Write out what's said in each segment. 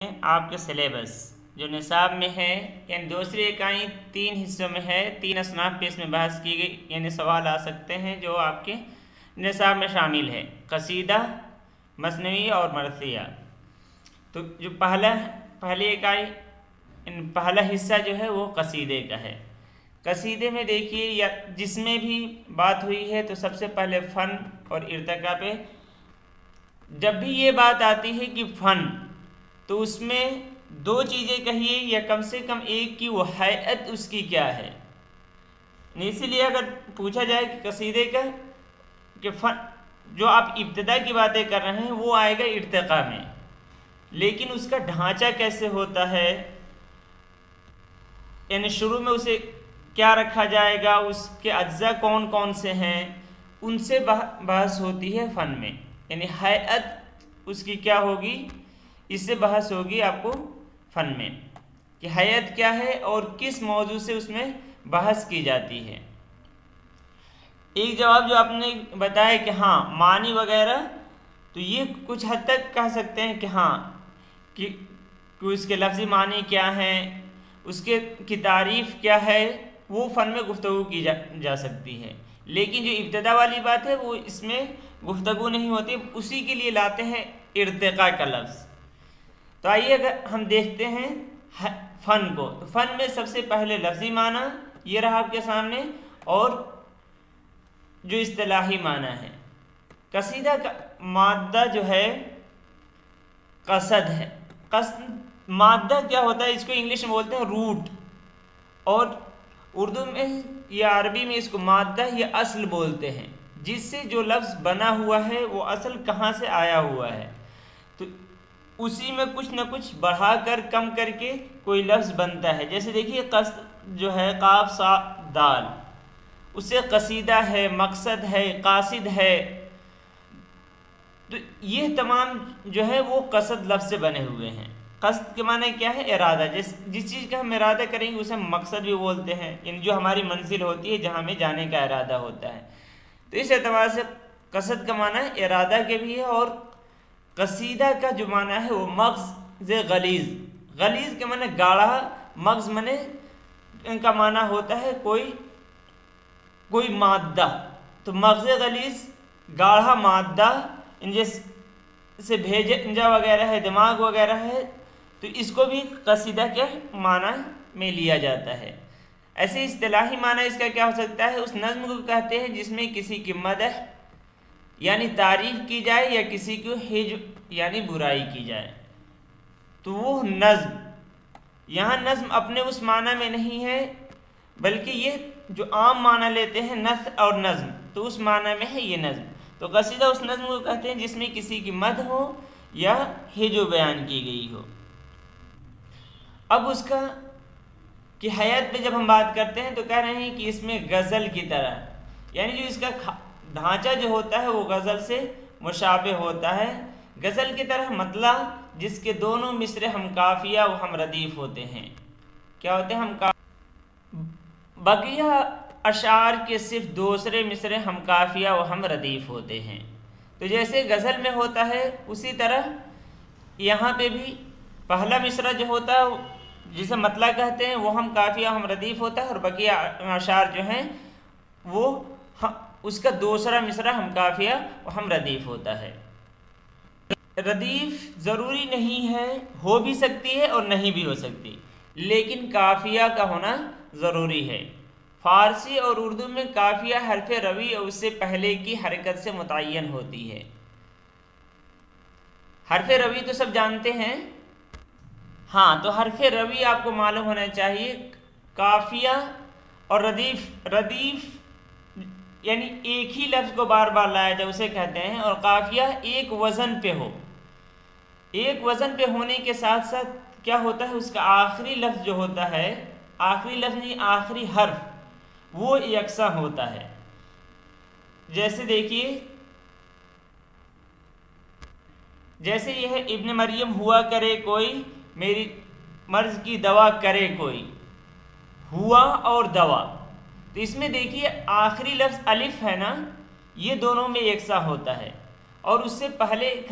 آپ کے سلیبس جو نصاب میں ہے، یعنی دوسری اکائی 3 حصوں میں ہے، 3 اصناف پہ اس میں بحث کی گئی، یعنی سوال آ سکتے ہیں جو آپ کے نصاب میں شامل ہے، قصیدہ، مثنوی اور مرثیہ۔ تو جو پہلی اکائی پہلا حصہ جو ہے وہ قصیدے کا ہے۔ قصیدے میں دیکھیے یا جس میں بھی بات ہوئی ہے تو سب سے پہلے فن اور ارتقاء پہ جب بھی یہ بات آتی ہے کہ فن، تو اس میں 2 چیزیں کہیے یا کم سے کم ایک کی وہ ہیئت اس کی کیا ہے۔ اسی لیے اگر پوچھا جائے کہ قصیدے کا کہ فن جو آپ ابتدا کی باتیں کر رہے ہیں وہ آئے گا ارتقاء میں، لیکن اس کا ڈھانچہ کیسے ہوتا ہے، یعنی شروع میں اسے کیا رکھا جائے گا، اس کے اجزاء کون کون سے ہیں، ان سے بحث ہوتی ہے فن میں، یعنی ہیئت اس کی کیا ہوگی، اس سے بحث ہوگی آپ کو فن میں کہ ہیئت کیا ہے اور کس موضوع سے اس میں بحث کی جاتی ہے۔ ایک جواب جو آپ نے بتایا کہ ہاں معنی وغیرہ، تو یہ کچھ حد تک کہہ سکتے ہیں کہ ہاں کہ اس کے لفظی معنی کیا ہیں، اس کی تعریف کیا ہے، وہ فن میں گفتگو کی جا سکتی ہے، لیکن جو ابتدا والی بات ہے وہ اس میں گفتگو نہیں ہوتی، اسی کے لیے لاتے ہیں ارتقاء کا لفظ۔ تو آئیے اگر ہم دیکھتے ہیں فن کو، تو فن میں سب سے پہلے لفظی معنی یہ رہا آپ کے سامنے، اور جو اصطلاحی معنی ہے۔ قصیدہ کا مادہ جو ہے قصد ہے۔ مادہ کیا ہوتا ہے، اس کو انگلش میں بولتے ہیں روٹ، اور اردو میں یا عربی میں اس کو مادہ یا اصل بولتے ہیں، جس سے جو لفظ بنا ہوا ہے وہ اصل کہاں سے آیا ہوا ہے، تو اسی میں کچھ نہ کچھ بڑھا کر کم کر کے کوئی لفظ بنتا ہے۔ جیسے دیکھیے قصد جو ہے قاف صا دال، اس سے قصیدہ ہے، مقصد ہے، قاصد ہے، تو یہ تمام جو ہے وہ قصد لفظ سے بنے ہوئے ہیں۔ قصد کے معنی کیا ہے، ارادہ، جس چیز کا ہم ارادہ کریں گے اسے ہم مقصد بھی بولتے ہیں، یعنی جو ہماری منزل ہوتی ہے جہاں ہمیں جانے کا ارادہ ہوتا ہے۔ تو اس اعتبار سے قصد کا معنی ارادہ کے بھی ہے، اور قصیدہ کا جو معنی ہے وہ مغز غلیظ، غلیظ کے معنی گاڑھا، مغز معنی ان کا معنی ہوتا ہے کوئی مادہ، تو مغز غلیظ گاڑھا مادہ، ان جیسے بھیجا وغیرہ ہے، دماغ وغیرہ ہے، تو اس کو بھی قصیدہ کے معنی میں لیا جاتا ہے۔ ایسے اصطلاحی معنی اس کا کیا ہو سکتا ہے، اس نظم کو کہتے ہیں جس میں کسی کی مدح یعنی تعریف کی جائے یا کسی کو ہجو یعنی برائی کی جائے، تو وہ نظم، یہاں نظم اپنے اس معنی میں نہیں ہے، بلکہ یہ جو عام معنی لیتے ہیں نثر اور نظم، تو اس معنی میں ہے یہ نظم۔ تو قصیدہ اس نظم کو کہتے ہیں جس میں کسی کی مدح ہو یا ہجو بیان کی گئی ہو۔ اب اس کا کہ حیات پہ جب ہم بات کرتے ہیں تو کہہ رہے ہیں کہ اس میں غزل کی طرح، یعنی جو اس کا ڈھانچہ جو ہوتا ہے وہ غزل سے مشابہ ہوتا ہے، غزل کی طرح مطلع جس کے دونوں مصرے ہم قافیہ و ہم ردیف ہوتے ہیں۔ کیا ہوتے ہیں، بقیہ اشعار کے صرف دوسرے مصرے ہم قافیہ و ہم ردیف ہوتے ہیں۔ تو جیسے غزل میں ہوتا ہے اسی طرح یہاں پہ بھی پہلا مصرع جو ہوتا ہے جسے مطلع کہتے ہیں وہ ہم قافیہ ہم ردیف ہوتا ہے، اور بقیہ اشعار جو ہیں وہ اس کا دوسرا مصرع ہم قافیہ و ہم ردیف ہوتا ہے۔ ردیف ضروری نہیں ہے، ہو بھی سکتی ہے اور نہیں بھی ہو سکتی، لیکن قافیہ کا ہونا ضروری ہے۔ فارسی اور اردو میں قافیہ حرف روی اور اس سے پہلے کی حرکت سے متعین ہوتی ہے۔ حرف روی تو سب جانتے ہیں، ہاں تو حرف روی آپ کو معلوم ہونا چاہیے۔ قافیہ اور ردیف یعنی ایک ہی لفظ کو بار بار لایا جائے اسے کہتے ہیں، اور قافیہ ایک وزن پہ ہو، ایک وزن پہ ہونے کے ساتھ ساتھ کیا ہوتا ہے، اس کا آخری لفظ جو ہوتا ہے، آخری لفظ نہیں آخری حرف، وہ یکساں ہوتا ہے۔ جیسے دیکھیے، جیسے یہ ہے ابن مریم ہوا کرے کوئی، میری مرض کی دوا کرے کوئی، ہوا اور دوا، تو اس میں دیکھیے آخری لفظ الف ہے نا، یہ دونوں میں یکساں ہوتا ہے، اور اس سے پہلے ایک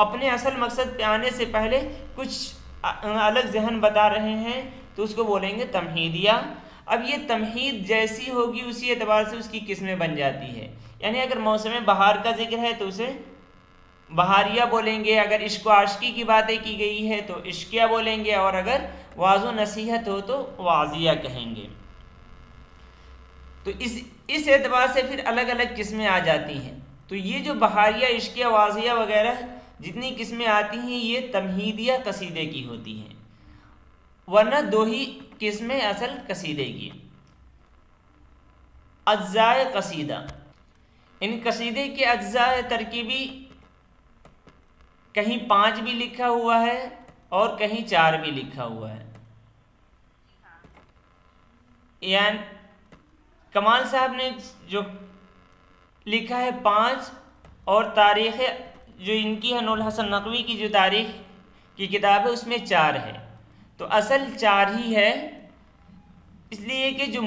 اپنے اصل مقصد پہ آنے سے پہلے کچھ الگ ذہن بتا رہے ہیں تو اس کو بولیں گے تمہیدیہ۔ اب یہ تمہید جیسی ہوگی اسی اعتبار سے اس کی قسمیں بن جاتی ہے، یعنی اگر موسم بہار کا ذکر ہے تو اسے بہاریہ بولیں گے، اگر عشق و عاشقی کی باتیں کی گئی ہے تو عشقیہ بولیں گے، اور اگر وعظ و نصیحت ہو تو واعظیہ کہیں گے۔ تو اس اعتبار سے پھر الگ الگ قسمیں آ جاتی ہیں۔ تو یہ جو بہاریہ، عشقیہ، واعظیہ وغیرہ جتنی قسمیں آتی ہیں یہ تمہیدیہ قصیدے کی ہوتی ہیں، ورنہ دو ہی قسمیں اصل قصیدے کی۔ اجزاء قصیدہ، ان قصیدے کے اجزاء ترکیبی کہیں 5 بھی لکھا ہوا ہے اور کہیں 4 بھی لکھا ہوا ہے۔ یعنی کمال صاحب نے جو لکھا ہے 5، اور تاریخ جو ان کی ہے نور الحسن نقوی کی جو تاریخ کی کتاب ہے اس میں 4 ہے، تو اصل 4 ہی ہے، اس لیے کہ جو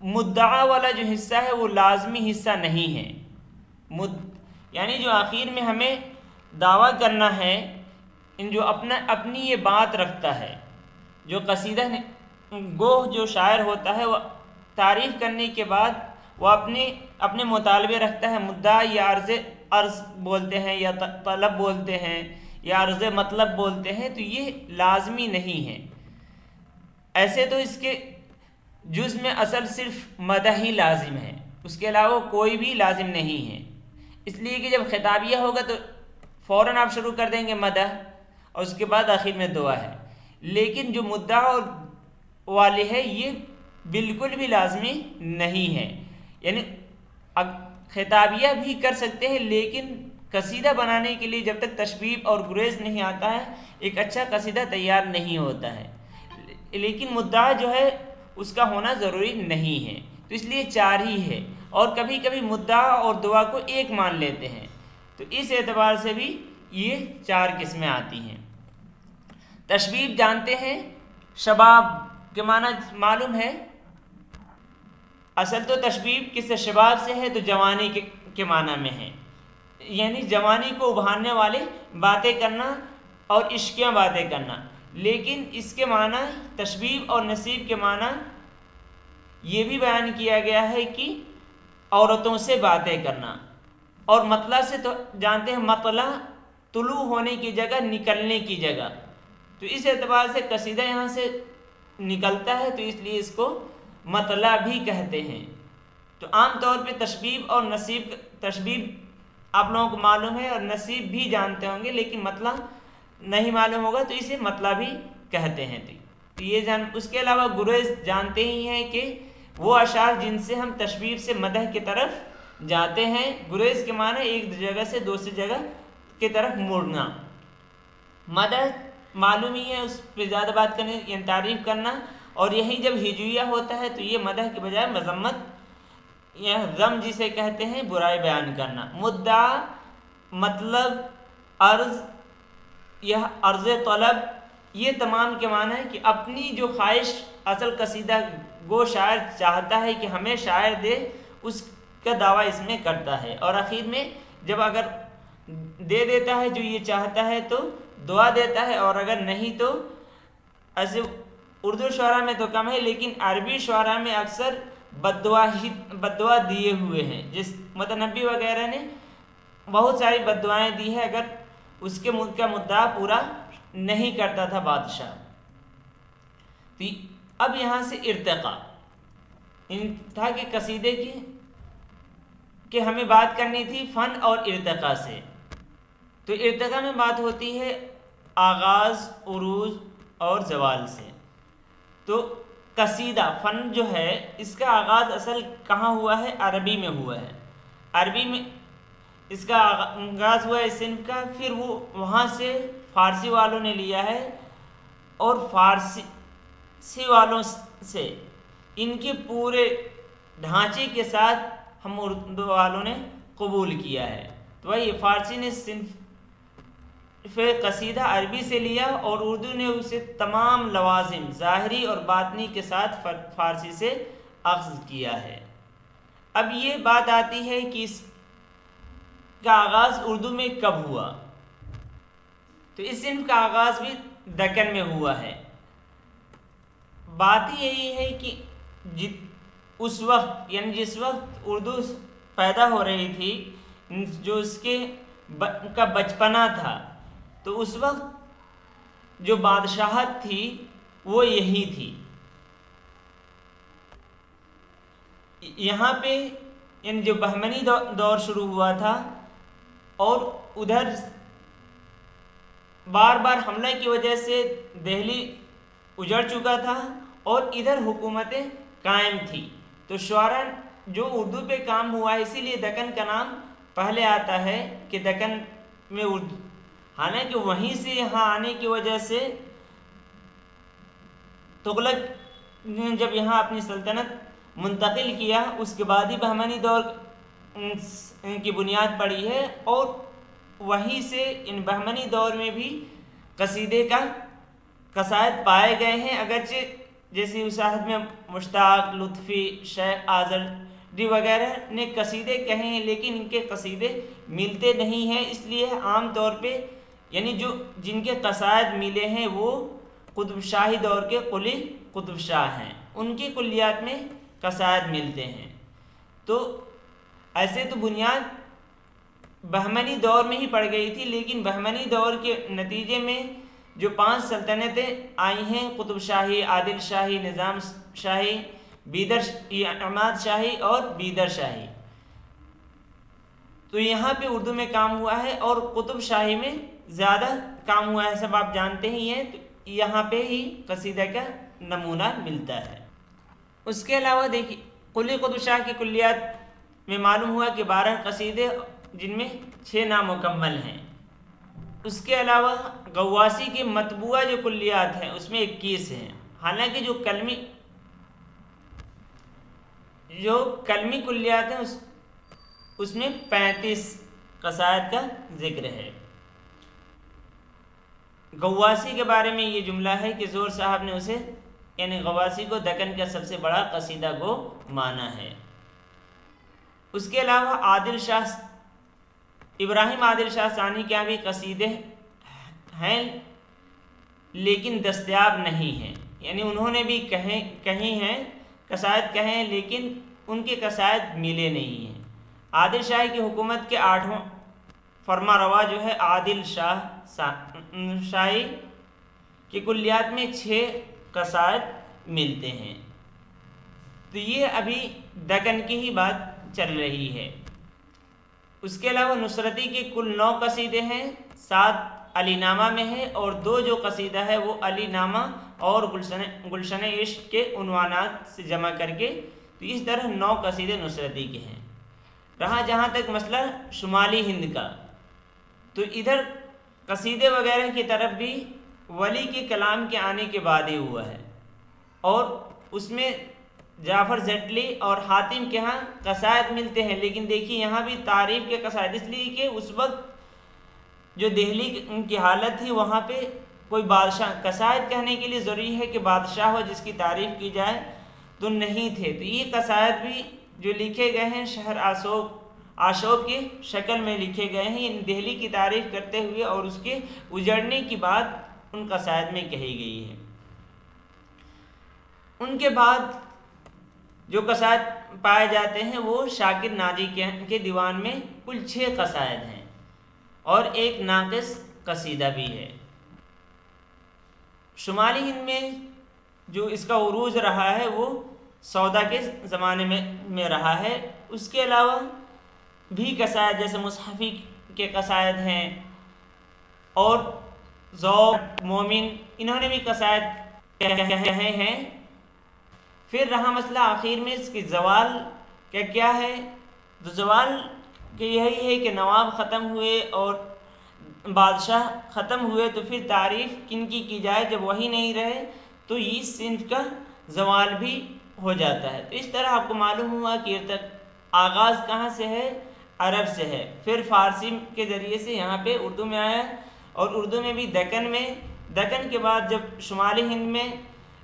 مدعا والا جو حصہ ہے وہ لازمی حصہ نہیں ہے، یعنی جو آخر میں ہمیں دعویٰ کرنا ہے، ان جو اپنی یہ بات رکھتا ہے، جو قصیدہ گوہ جو شاعر ہوتا ہے وہ تعریف کرنے کے بعد وہ اپنے مطالبے رکھتا ہے، مدعا یا عرض بولتے ہیں یا طلب بولتے ہیں یا عرض مطلب بولتے ہیں، تو یہ لازمی نہیں ہے۔ ایسے تو اس کے جز میں اصل صرف مدح ہی لازم ہے، اس کے علاوہ کوئی بھی لازم نہیں ہے، اس لیے کہ جب خطابیہ ہوگا تو فوراً آپ شروع کر دیں گے مدح، اور اس کے بعد آخر میں دعا ہے، لیکن جو مدعا اور والے ہے یہ بالکل بھی لازمی نہیں ہے، یعنی خطابیہ بھی کر سکتے ہیں، لیکن قصیدہ بنانے کے لیے جب تک تشبیب اور گریز نہیں آتا ہے ایک اچھا قصیدہ تیار نہیں ہوتا ہے، لیکن مدعا جو ہے اس کا ہونا ضروری نہیں ہے، تو اس لیے 4 ہی ہے، اور کبھی کبھی مدعا اور دعا کو ایک مان لیتے ہیں، تو اس اعتبار سے بھی یہ 4 قسمیں آتی ہیں۔ تشبیب جانتے ہیں، شباب کے معنی معلوم ہے، اصل تو تشبیب کس سے شباب سے ہے تو جوانی کے معنی میں ہے، یعنی جوانی کو ابھارنے والے باتیں کرنا اور عشقیاں باتیں کرنا، لیکن اس کے معنی تشبیب اور نصیب کے معنی یہ بھی بیان کیا گیا ہے کہ عورتوں سے باتیں کرنا، اور مطلع سے تو جانتے ہیں مطلع طلوع ہونے کی جگہ، نکلنے کی جگہ، تو اس اعتبار سے قصیدہ یہاں سے نکلتا ہے تو اس لیے اس کو مطلع بھی کہتے ہیں۔ تو عام طور پہ تشبیب اور نصیب، تشبیب آپ لوگوں کو معلوم ہے اور نصیب بھی جانتے ہوں گے، لیکن مطلع نہیں معلوم ہوگا تو اسے مطلع بھی کہتے ہیں۔ تو یہ اس کے علاوہ گریز جانتے ہی ہیں کہ وہ اشعار جن سے ہم تشبیب سے مدح کی طرف جاتے ہیں، گریز کے معنی ایک جگہ سے دوسری جگہ کی طرف مڑنا، مدح معلوم ہی ہے، اس پہ زیادہ بات کرنے یعنی تعریف کرنا، اور یہی جب ہجویہ ہوتا ہے تو یہ مدح کے بجائے مذمت یا ذم جسے کہتے ہیں برائی بیان کرنا۔ مدعا مطلب عرض یا عرض طلب یہ تمام کے معنی ہے کہ اپنی جو خواہش اصل قصیدہ گو شاعر چاہتا ہے کہ ہمیں شاعر دے، اس کا دعویٰ اس میں کرتا ہے، اور آخر میں جب اگر دے دیتا ہے جو یہ چاہتا ہے تو دعا دیتا ہے، اور اگر نہیں تو ایسے اردو شعراء میں تو کم ہے لیکن عربی شعراء میں اکثر بددعا دیے ہوئے ہیں، جس متنبی وغیرہ نے بہت ساری بددعائیں دی ہیں اگر اس کے کا مدعا پورا نہیں کرتا تھا بادشاہ۔ تو اب یہاں سے ارتقاء تھا کہ قصیدے کی کہ ہمیں بات کرنی تھی فن اور ارتقاء سے، تو ارتقاء میں بات ہوتی ہے آغاز، عروج اور زوال سے۔ تو قصیدہ فن جو ہے اس کا آغاز اصل کہاں ہوا ہے؟ عربی میں ہوا ہے، عربی میں اس کا آغاز ہوا ہے صنف کا، پھر وہ وہاں سے فارسی والوں نے لیا ہے، اور فارسی والوں سے ان کے پورے ڈھانچے کے ساتھ ہم اردو والوں نے قبول کیا ہے۔ تو وہی فارسی نے صنف قصیدہ عربی سے لیا، اور اردو نے اسے تمام لوازم ظاہری اور باطنی کے ساتھ فارسی سے اخذ کیا ہے۔ اب یہ بات آتی ہے کہ کا آغاز اردو میں کب ہوا؟ تو اس صنف کا آغاز بھی دکن میں ہوا ہے۔ بات یہی ہے کہ اس وقت یعنی جس وقت اردو پیدا ہو رہی تھی، جو اس کا بچپنا تھا، تو اس وقت جو بادشاہت تھی وہ یہی تھی۔ یہاں پہ یعنی جو بہمنی دور شروع ہوا تھا اور ادھر بار بار حملے کی وجہ سے دہلی اجڑ چکا تھا اور ادھر حکومتیں قائم تھی، تو شعراء جو اردو پہ کام ہوا ہے، اسی لیے دکن کا نام پہلے آتا ہے کہ دکن میں اردو، حالانکہ وہیں سے یہاں آنے کی وجہ سے تغلق نے جب یہاں اپنی سلطنت منتقل کیا، اس کے بعد ہی بہمنی دور کی بنیاد پڑی ہے، اور وہیں سے ان بہمنی دور میں بھی قصیدے کا قصائد پائے گئے ہیں، اگرچہ جیسے وساحت میں مشتاق، لطفی، شیخ آزردی وغیرہ نے قصیدے کہے ہیں، لیکن ان کے قصیدے ملتے نہیں ہیں، اس لیے عام طور پہ یعنی جن کے قصائد ملے ہیں وہ قطب شاہی دور کے قلی قطب شاہ ہیں، ان کی کلیات میں قصائد ملتے ہیں۔ تو ایسے تو بنیاد بہمنی دور میں ہی پڑ گئی تھی، لیکن بہمنی دور کے نتیجے میں جو 5 سلطنتیں آئی ہیں، قطب شاہی، عادل شاہی، نظام شاہی، اعتماد شاہی اور بیدر شاہی، تو یہاں پہ اردو میں کام ہوا ہے اور قطب شاہی میں زیادہ کام ہوا ہے، سب آپ جانتے ہی ہیں، تو یہاں پہ ہی قصیدہ کا نمونہ ملتا ہے۔ اس کے علاوہ دیکھیے قلی قطب شاہ کی کلیات میں معلوم ہوا کہ 12 قصیدے جن میں 6 نامکمل ہیں۔ اس کے علاوہ غواصی کی مطبوعہ جو کلیات ہیں اس میں 21 ہیں، حالانکہ جو کلمی کلیات ہیں اس میں 35 قصائد کا ذکر ہے۔ غواصی کے بارے میں یہ جملہ ہے کہ زور صاحب نے اسے یعنی غواصی کو دکن کا سب سے بڑا قصیدہ گو مانا ہے۔ اس کے علاوہ ابراہیم عادل شاہ ثانی کے بھی قصیدے ہیں لیکن دستیاب نہیں ہیں، یعنی انہوں نے بھی کہیں ہیں قصائد کہیں ہیں، لیکن ان کے قصائد ملے نہیں ہیں۔ عادل شاہ کی حکومت کے 8واں فرما روا جو ہے عادل شاہی کی کلیات میں 6 قصائد ملتے ہیں۔ تو یہ ابھی دکن کی ہی بات چل رہی ہے۔ اس کے علاوہ نصرتی کے کل 9 قصیدے ہیں، 7 علی نامہ میں ہے اور 2 جو قصیدہ ہے وہ علی نامہ اور گلشن عشق کے عنوانات سے جمع کر کے، تو اس طرح 9 قصیدے نصرتی کے ہیں۔ رہا جہاں تک مسئلہ شمالی ہند کا، تو ادھر قصیدے وغیرہ کی طرف بھی ولی کے کلام کے آنے کے بعد ہی ہوا ہے، اور اس میں جعفر زٹلی اور حاتم کے ہاں قصائد ملتے ہیں، لیکن دیکھیے یہاں بھی تعریف کے قصائد، اس لیے کہ اس وقت جو دہلی کی حالت تھی وہاں پہ کوئی بادشاہ، قصائد کہنے کے لیے ضروری ہے کہ بادشاہ ہو جس کی تعریف کی جائے، تو نہیں تھے، تو یہ قصائد بھی جو لکھے گئے ہیں شہر آشوب کی شکل میں لکھے گئے ہیں، یعنی دہلی کی تعریف کرتے ہوئے اور اس کے اجڑنے کی بات ان قصائد میں کہی گئی ہے۔ ان کے بعد جو قصائد پائے جاتے ہیں وہ شاکر ناجی کے دیوان میں کل 6 قصائد ہیں اور ایک ناقص قصیدہ بھی ہے۔ شمالی ہند میں جو اس کا عروج رہا ہے وہ سودا کے زمانے میں رہا ہے۔ اس کے علاوہ بھی قصائد جیسے مصحفی کے قصائد ہیں اور ذوق، مومن، انہوں نے بھی قصائد کہے ہیں۔ پھر رہا مسئلہ آخر میں اس کی زوال کیا ہے، تو زوال کہ یہی ہے کہ نواب ختم ہوئے اور بادشاہ ختم ہوئے، تو پھر تعریف کن کی جائے، جب وہی نہیں رہے تو اس صنف کا زوال بھی ہو جاتا ہے۔ تو اس طرح آپ کو معلوم ہوا کہ آغاز کہاں سے ہے، عرب سے ہے، پھر فارسی کے ذریعے سے یہاں پہ اردو میں آیا، اور اردو میں بھی دکن کے بعد جب شمالی ہند میں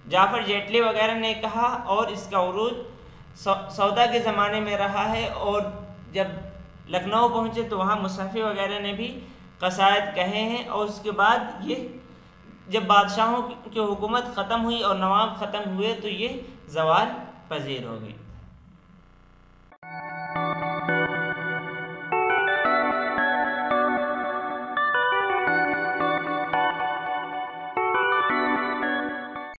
جعفر جیٹلی وغیرہ نے کہا، اور اس کا عروج سودا کے زمانے میں رہا ہے، اور جب لکھنؤ پہنچے تو وہاں مصحفی وغیرہ نے بھی قصائد کہے ہیں، اور اس کے بعد یہ جب بادشاہوں کی حکومت ختم ہوئی اور نواب ختم ہوئے تو یہ زوال پذیر ہو گئی۔